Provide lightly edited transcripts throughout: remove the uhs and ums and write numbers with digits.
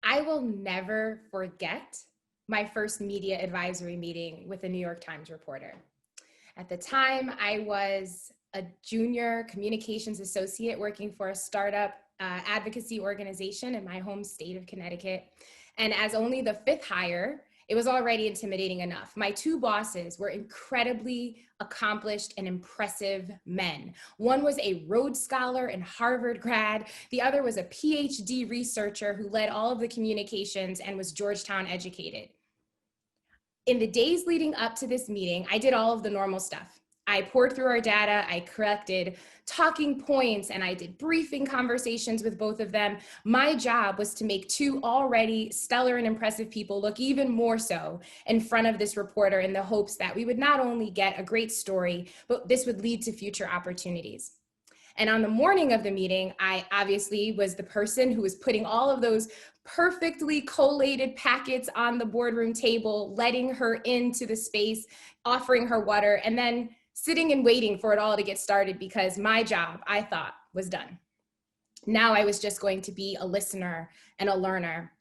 I will never forget my first media advisory meeting with a New York Times reporter. At the time, I was a junior communications associate working for a startup advocacy organization in my home state of Connecticut. And as only the fifth hire, it was already intimidating enough. My two bosses were incredibly accomplished and impressive men. One was a Rhodes Scholar and Harvard grad. The other was a PhD researcher who led all of the communications and was Georgetown educated. In the days leading up to this meeting, I did all of the normal stuff. I poured through our data, I corrected talking points, and I did briefing conversations with both of them. My job was to make two already stellar and impressive people look even more so in front of this reporter in the hopes that we would not only get a great story, but this would lead to future opportunities. And on the morning of the meeting, I obviously was the person who was putting all of those perfectly collated packets on the boardroom table, letting her into the space, offering her water, and then sitting and waiting for it all to get started because my job, I thought, was done. Now I was just going to be a listener and a learner.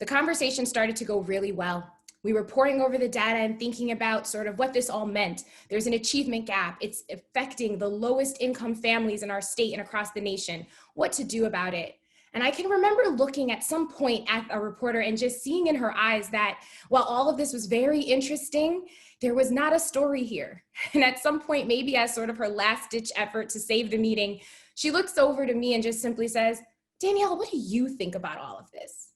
The conversation started to go really well. We were poring over the data and thinking about sort of what this all meant. There's an achievement gap. It's affecting the lowest income families in our state and across the nation. What to do about it? And I can remember looking at some point at a reporter and just seeing in her eyes that while all of this was very interesting, there was not a story here. And at some point, maybe as sort of her last ditch effort to save the meeting, she looks over to me and just simply says, "Danielle, what do you think about all of this?"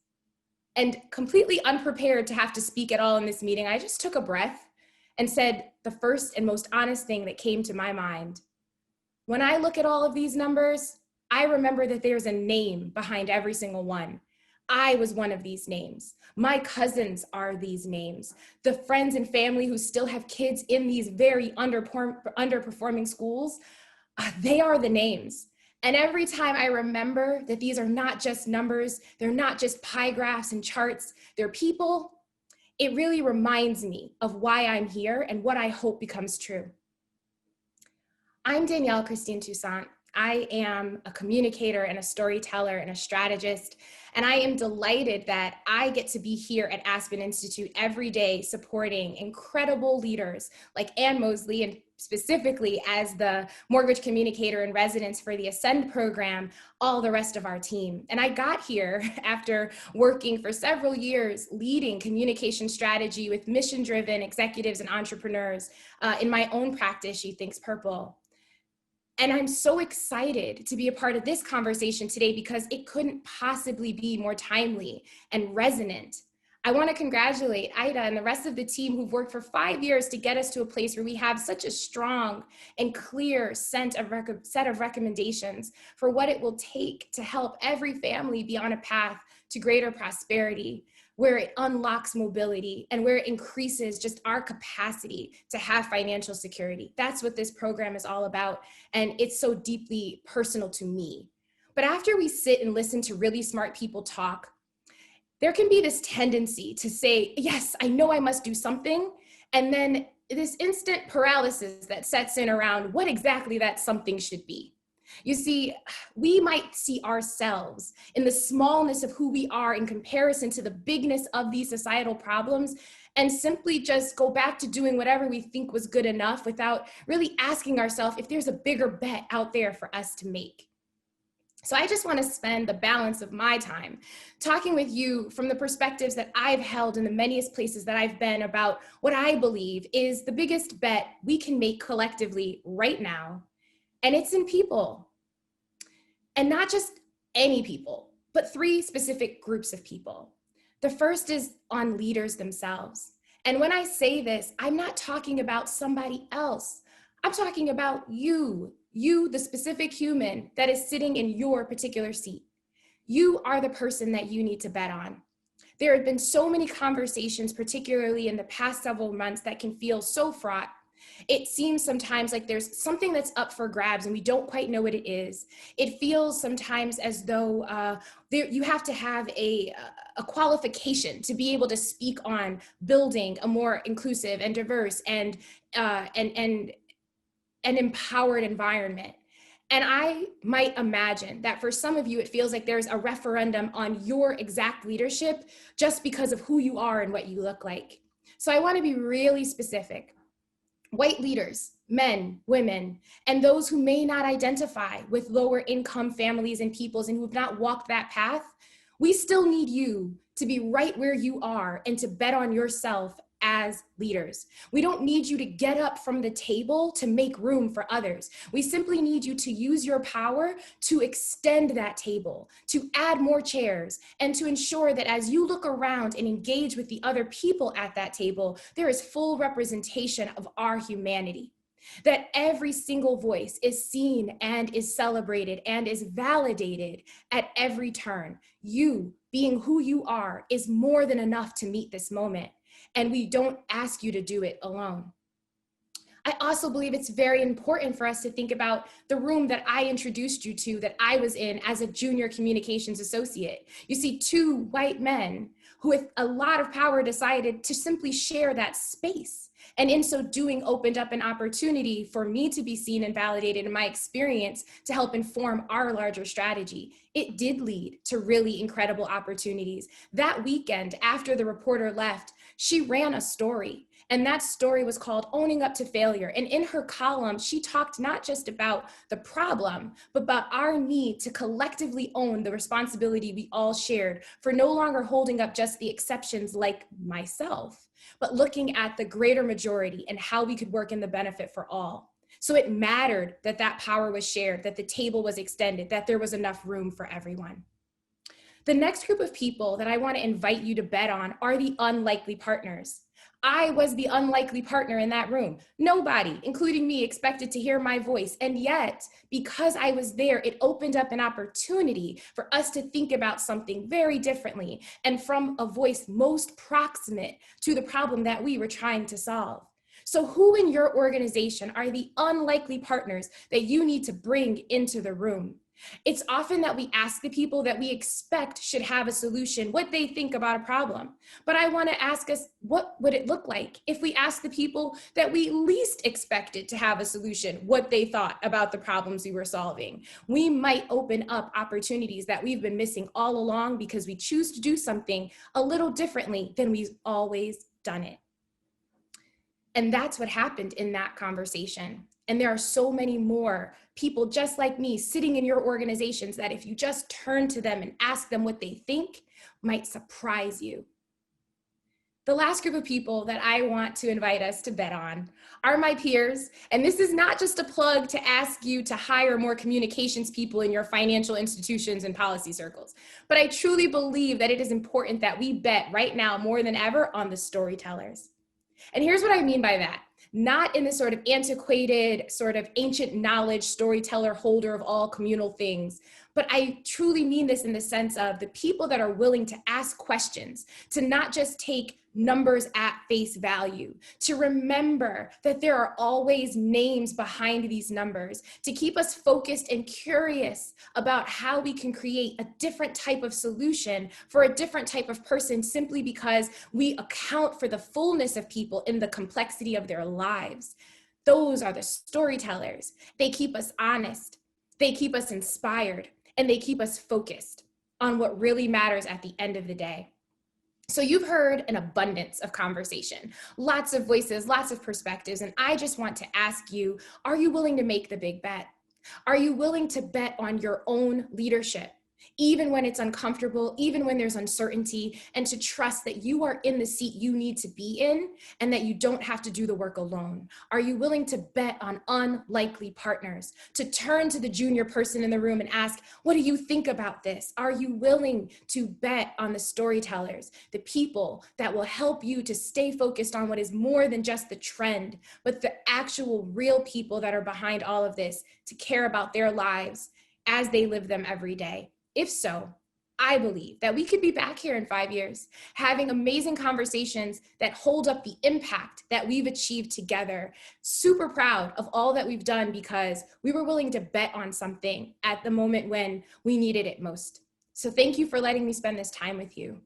And completely unprepared to have to speak at all in this meeting, I just took a breath and said the first and most honest thing that came to my mind. When I look at all of these numbers, I remember that there's a name behind every single one. I was one of these names. My cousins are these names. The friends and family who still have kids in these very underperforming schools, they are the names. And every time I remember that these are not just numbers, they're not just pie graphs and charts, they're people, it really reminds me of why I'm here and what I hope becomes true. I'm Danielle Kristine Toussaint. I am a communicator and a storyteller and a strategist, and I am delighted that I get to be here at Aspen Institute every day supporting incredible leaders like Ann Mosley, and specifically as the Morgridge Communicator in residence for the Ascend program, all the rest of our team. And I got here after working for several years leading communication strategy with mission-driven executives and entrepreneurs in my own practice, She Thinks Purple. And I'm so excited to be a part of this conversation today because it couldn't possibly be more timely and resonant. I want to congratulate Ida and the rest of the team who've worked for 5 years to get us to a place where we have such a strong and clear set of recommendations for what it will take to help every family be on a path to greater prosperity, where it unlocks mobility and where it increases just our capacity to have financial security. That's what this program is all about, and it's so deeply personal to me. But after we sit and listen to really smart people talk, there can be this tendency to say, yes, I know I must do something, and then this instant paralysis that sets in around what exactly that something should be. You see, we might see ourselves in the smallness of who we are in comparison to the bigness of these societal problems and simply just go back to doing whatever we think was good enough without really asking ourselves if there's a bigger bet out there for us to make. So I just want to spend the balance of my time talking with you from the perspectives that I've held in the manyest places that I've been about what I believe is the biggest bet we can make collectively right now. And it's in people. And not just any people, but 3 specific groups of people. The first is on leaders themselves. And when I say this, I'm not talking about somebody else. I'm talking about you, the specific human that is sitting in your particular seat. You are the person that you need to bet on. There have been so many conversations, particularly in the past several months, that can feel so fraught. It seems sometimes like there's something that's up for grabs and we don't quite know what it is. It feels sometimes as though you have to have a qualification to be able to speak on building a more inclusive and diverse and an empowered environment. And I might imagine that for some of you, it feels like there's a referendum on your exact leadership just because of who you are and what you look like. So I want to be really specific. White leaders, men, women, and those who may not identify with lower income families and peoples and who have not walked that path, we still need you to be right where you are and to bet on yourself as leaders. We don't need you to get up from the table to make room for others. We simply need you to use your power to extend that table, to add more chairs, and to ensure that as you look around and engage with the other people at that table, there is full representation of our humanity. That every single voice is seen and is celebrated and is validated at every turn. You, being who you are, is more than enough to meet this moment. And we don't ask you to do it alone. I also believe it's very important for us to think about the room that I introduced you to, that I was in as a junior communications associate. You see, two white men who with a lot of power decided to simply share that space. And in so doing, opened up an opportunity for me to be seen and validated in my experience to help inform our larger strategy. It did lead to really incredible opportunities. That weekend, after the reporter left, she ran a story. And that story was called Owning Up to Failure. And in her column, she talked not just about the problem, but about our need to collectively own the responsibility we all shared for no longer holding up just the exceptions like myself, but looking at the greater majority and how we could work in the benefit for all. So it mattered that that power was shared, that the table was extended, that there was enough room for everyone. The next group of people that I want to invite you to bet on are the unlikely partners. I was the unlikely partner in that room. Nobody, including me, expected to hear my voice. And yet, because I was there, it opened up an opportunity for us to think about something very differently and from a voice most proximate to the problem that we were trying to solve. So who in your organization are the unlikely partners that you need to bring into the room? It's often that we ask the people that we expect should have a solution what they think about a problem. But I want to ask us, what would it look like if we asked the people that we least expected to have a solution what they thought about the problems we were solving? We might open up opportunities that we've been missing all along because we choose to do something a little differently than we've always done it. And that's what happened in that conversation. And there are so many more people just like me sitting in your organizations that if you just turn to them and ask them what they think, might surprise you. The last group of people that I want to invite us to bet on are my peers. And this is not just a plug to ask you to hire more communications people in your financial institutions and policy circles, but I truly believe that it is important that we bet right now more than ever on the storytellers. And here's what I mean by that. Not in the sort of antiquated, sort of ancient knowledge storyteller holder of all communal things, but I truly mean this in the sense of the people that are willing to ask questions, to not just take numbers at face value, to remember that there are always names behind these numbers, to keep us focused and curious about how we can create a different type of solution for a different type of person simply because we account for the fullness of people in the complexity of their lives. Those are the storytellers. They keep us honest, they keep us inspired, and they keep us focused on what really matters at the end of the day. So you've heard an abundance of conversation, lots of voices, lots of perspectives, and I just want to ask you, are you willing to make the big bet? Are you willing to bet on your own leadership, even when it's uncomfortable, even when there's uncertainty, and to trust that you are in the seat you need to be in and that you don't have to do the work alone? Are you willing to bet on unlikely partners, to turn to the junior person in the room and ask, what do you think about this? Are you willing to bet on the storytellers, the people that will help you to stay focused on what is more than just the trend, but the actual real people that are behind all of this, to care about their lives as they live them every day? If so, I believe that we could be back here in 5 years, having amazing conversations that hold up the impact that we've achieved together. Super proud of all that we've done because we were willing to bet on something at the moment when we needed it most. So thank you for letting me spend this time with you.